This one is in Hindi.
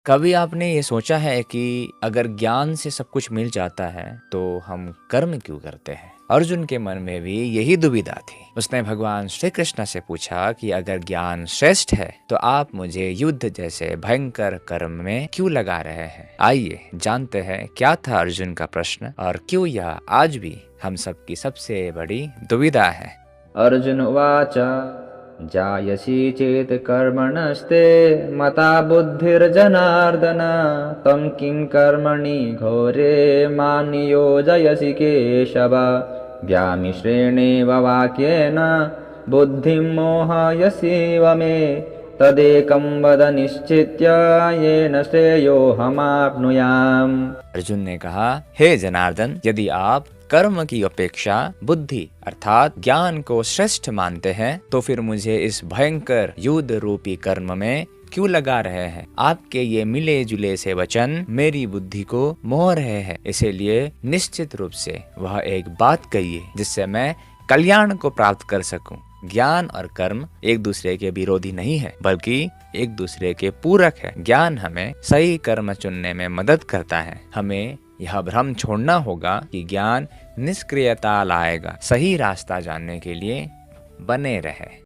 कभी आपने ये सोचा है कि अगर ज्ञान से सब कुछ मिल जाता है तो हम कर्म क्यों करते हैं? अर्जुन के मन में भी यही दुविधा थी। उसने भगवान श्री कृष्ण से पूछा कि अगर ज्ञान श्रेष्ठ है तो आप मुझे युद्ध जैसे भयंकर कर्म में क्यों लगा रहे हैं? आइए जानते हैं क्या था अर्जुन का प्रश्न और क्यों यह आज भी हम सबकी सबसे बड़ी दुविधा है। अर्जुन उवाच जायसी चेत् कर्मणस्ते मता बुद्धिर्जनार्दन तं किं कर्मणि घोरे मां नियोजयसि केशव व्यामिश्रेणेव वाक्येन बुद्धिं मोहयसीव मे तदेकं वद निश्चित्य येन श्रेयोऽहमाप्नुयाम्। अर्जुन ने कहा, हे जनार्दन, यदि आप कर्म की अपेक्षा बुद्धि अर्थात ज्ञान को श्रेष्ठ मानते हैं तो फिर मुझे इस भयंकर युद्ध रूपी कर्म में क्यों लगा रहे हैं? आपके ये मिले जुले से वचन मेरी बुद्धि को मोह रहे हैं। इसीलिए निश्चित रूप से वह एक बात कहिए जिससे मैं कल्याण को प्राप्त कर सकूं। ज्ञान और कर्म एक दूसरे के विरोधी नहीं है बल्कि एक दूसरे के पूरक है। ज्ञान हमें सही कर्म चुनने में मदद करता है। हमें यह भ्रम छोड़ना होगा कि ज्ञान निष्क्रियता लाएगा। सही रास्ता जानने के लिए बने रहे।